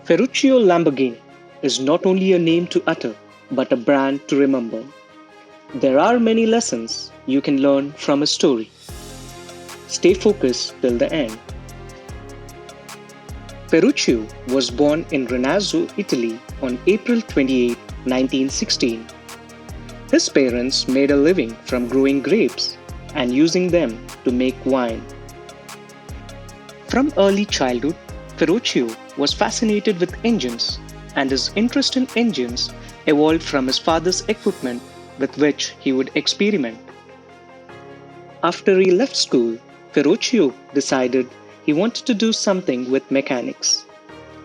Ferruccio Lamborghini is not only a name to utter, but a brand to remember. There are many lessons you can learn from a story. Stay focused till the end. Ferruccio was born in Renazzo, Italy on April 28, 1916. His parents made a living from growing grapes and using them to make wine. From early childhood, Ferruccio was fascinated with engines, and his interest in engines evolved from his father's equipment with which he would experiment. After he left school, Ferruccio decided he wanted to do something with mechanics.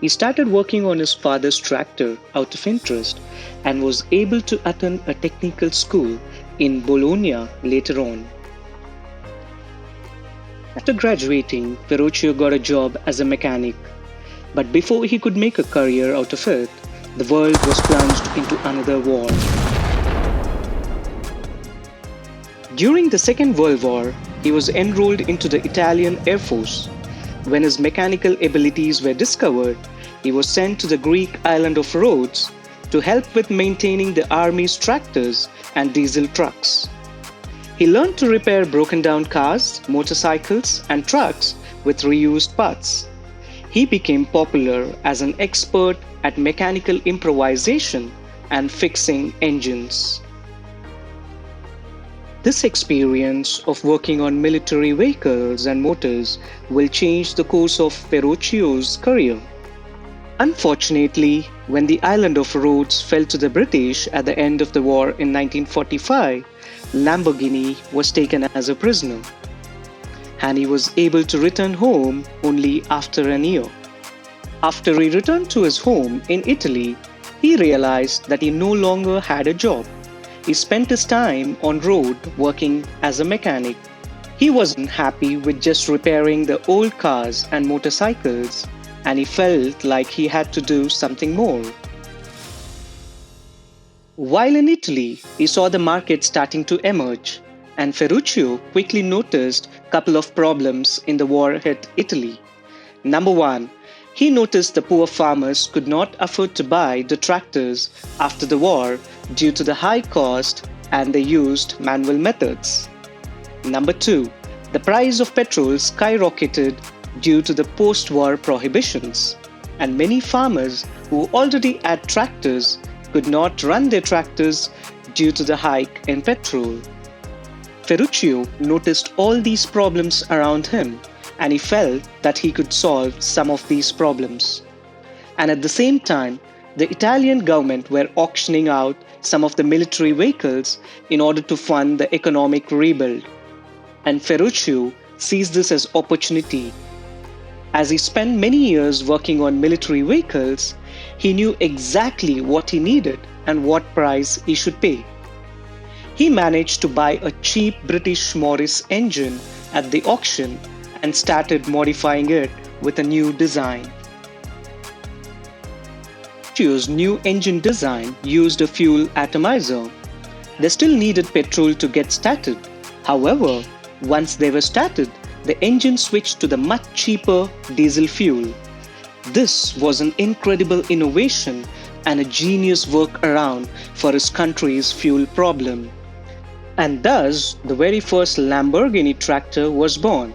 He started working on his father's tractor out of interest and was able to attend a technical school in Bologna later on. After graduating, Ferruccio got a job as a mechanic, but before he could make a career out of it, the world was plunged into another war. During the Second World War, he was enrolled into the Italian Air Force. When his mechanical abilities were discovered, he was sent to the Greek island of Rhodes to help with maintaining the army's tractors and diesel trucks. He learned to repair broken down cars, motorcycles, and trucks with reused parts. He became popular as an expert at mechanical improvisation and fixing engines. This experience of working on military vehicles and motors will change the course of Ferruccio's career. Unfortunately, when the island of Rhodes fell to the British at the end of the war in 1945, Lamborghini was taken as a prisoner, and he was able to return home only after an year. After he returned to his home in Italy, he realized that he no longer had a job. He spent his time on road working as a mechanic. He wasn't happy with just repairing the old cars and motorcycles, and he felt like he had to do something more. While in Italy, he saw the market starting to emerge, and Ferruccio quickly noticed a couple of problems in the war-hit Italy. Number one, he noticed the poor farmers could not afford to buy the tractors after the war due to the high cost, and they used manual methods. Number two, the price of petrol skyrocketed due to the post-war prohibitions, and many farmers who already had tractors could not run their tractors due to the hike in petrol. Ferruccio noticed all these problems around him, and he felt that he could solve some of these problems. And at the same time, the Italian government were auctioning out some of the military vehicles in order to fund the economic rebuild. And Ferruccio sees this as opportunity. As he spent many years working on military vehicles, he knew exactly what he needed and what price he should pay. He managed to buy a cheap British Morris engine at the auction and started modifying it with a new design. Ferruccio's new engine design used a fuel atomizer. They still needed petrol to get started. However, once they were started, the engine switched to the much cheaper diesel fuel. This was an incredible innovation and a genius workaround for his country's fuel problem. And thus, the very first Lamborghini tractor was born.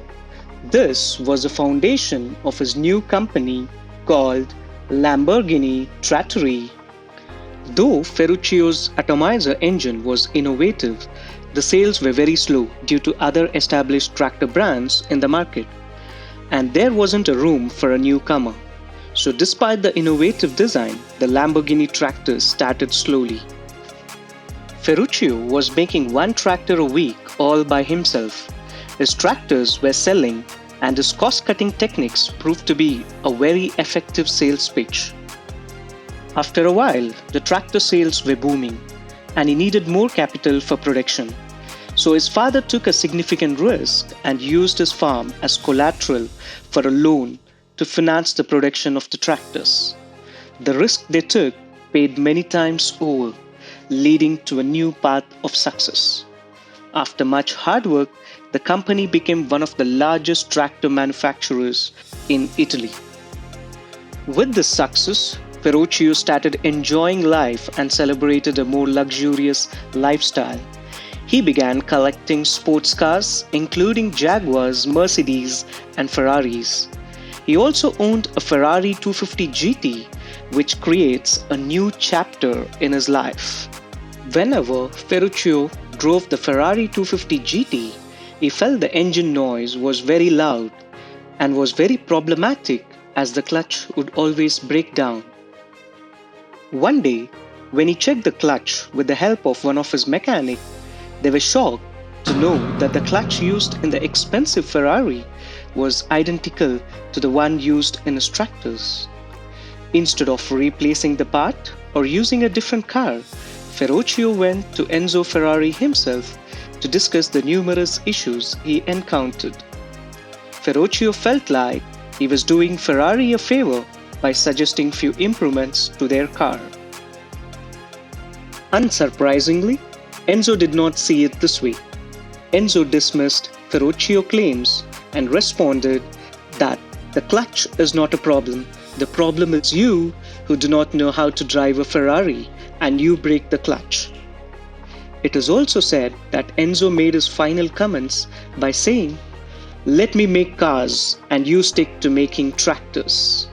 This was the foundation of his new company called Lamborghini Trattori. Though Ferruccio's atomizer engine was innovative, the sales were very slow due to other established tractor brands in the market, and there wasn't a room for a newcomer. So despite the innovative design, the Lamborghini tractors started slowly. Ferruccio was making one tractor a week all by himself. His tractors were selling, and his cost-cutting techniques proved to be a very effective sales pitch. After a while, the tractor sales were booming, and he needed more capital for production. So his father took a significant risk and used his farm as collateral for a loan to finance the production of the tractors. The risk they took paid many times over, leading to a new path of success. After much hard work, the company became one of the largest tractor manufacturers in Italy. With this success, Ferruccio started enjoying life and celebrated a more luxurious lifestyle. He began collecting sports cars, including Jaguars, Mercedes, and Ferraris. He also owned a Ferrari 250 GT, which creates a new chapter in his life. Whenever Ferruccio drove the Ferrari 250 GT, he felt the engine noise was very loud and was very problematic as the clutch would always break down. One day, when he checked the clutch with the help of one of his mechanics, they were shocked to know that the clutch used in the expensive Ferrari was identical to the one used in his tractors. Instead of replacing the part or using a different car, Ferruccio went to Enzo Ferrari himself to discuss the numerous issues he encountered. Ferruccio felt like he was doing Ferrari a favor by suggesting few improvements to their car. Unsurprisingly, Enzo did not see it this way. Enzo dismissed Ferruccio's claims and responded that the clutch is not a problem. The problem is you who do not know how to drive a Ferrari and you break the clutch. It is also said that Enzo made his final comments by saying, "Let me make cars and you stick to making tractors."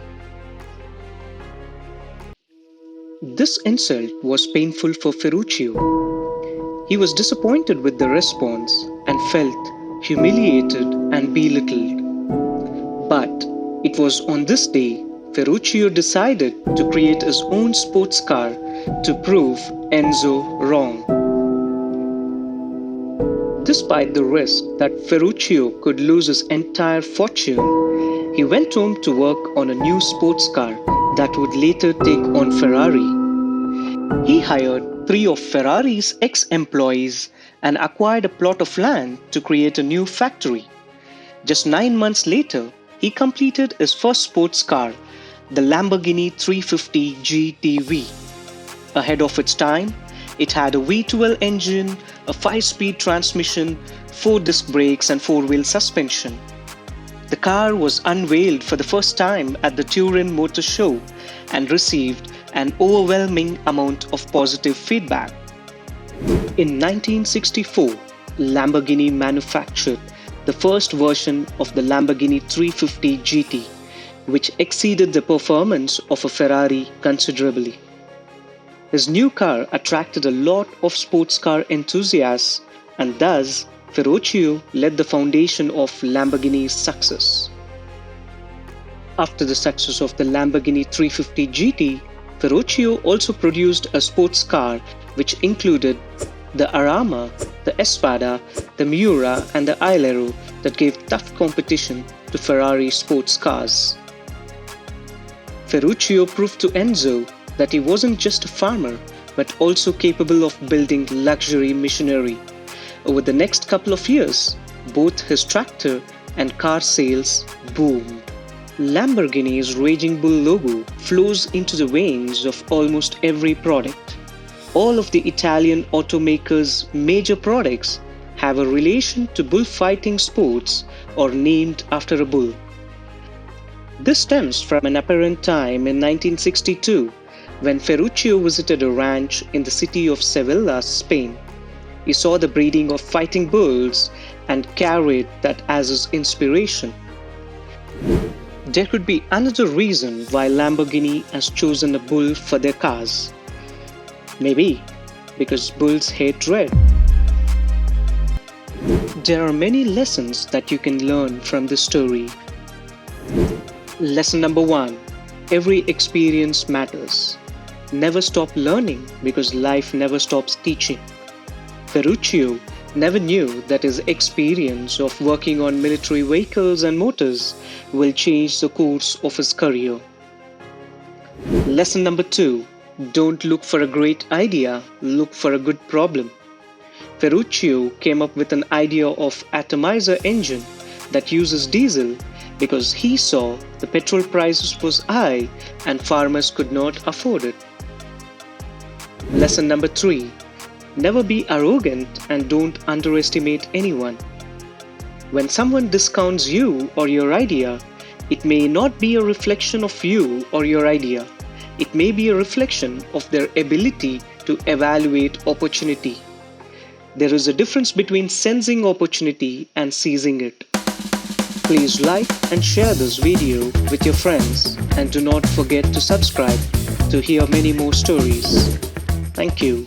This insult was painful for Ferruccio. He was disappointed with the response and felt humiliated and belittled. But it was on this day Ferruccio decided to create his own sports car to prove Enzo wrong. Despite the risk that Ferruccio could lose his entire fortune, he went home to work on a new sports car that would later take on Ferrari. He hired 3 of Ferrari's ex-employees and acquired a plot of land to create a new factory. Just 9 months later, he completed his first sports car, the Lamborghini 350 GTV. Ahead of its time, it had a V12 engine, a 5-speed transmission, 4-disc brakes and 4-wheel suspension. The car was unveiled for the first time at the Turin Motor Show and received an overwhelming amount of positive feedback. In 1964, Lamborghini manufactured the first version of the Lamborghini 350 GT, which exceeded the performance of a Ferrari considerably. His new car attracted a lot of sports car enthusiasts, and thus Ferruccio led the foundation of Lamborghini's success. After the success of the Lamborghini 350 GT, Ferruccio also produced a sports car which included the Arama, the Espada, the Miura and the Ailero that gave tough competition to Ferrari sports cars. Ferruccio proved to Enzo that he wasn't just a farmer but also capable of building luxury machinery. Over the next couple of years, both his tractor and car sales boomed. Lamborghini's Raging Bull logo flows into the veins of almost every product. All of the Italian automakers' major products have a relation to bullfighting sports or named after a bull. This stems from an apparent time in 1962 when Ferruccio visited a ranch in the city of Sevilla, Spain. He saw the breeding of fighting bulls and carried that as his inspiration. There could be another reason why Lamborghini has chosen a bull for their cars. Maybe because bulls hate red. There are many lessons that you can learn from this story. Lesson number 1. Every experience matters. Never stop learning because life never stops teaching. Ferruccio never knew that his experience of working on military vehicles and motors will change the course of his career. Lesson number 2. Don't look for a great idea, look for a good problem. Ferruccio came up with an idea of atomizer engine that uses diesel because he saw the petrol prices was high and farmers could not afford it. Lesson number 3. Never be arrogant and don't underestimate anyone. When someone discounts you or your idea, It may not be a reflection of you or your idea. It may be a reflection of their ability to evaluate opportunity. There is a difference between sensing opportunity and seizing it. Please like and share this video with your friends, and do not forget to subscribe to hear many more stories. Thank you.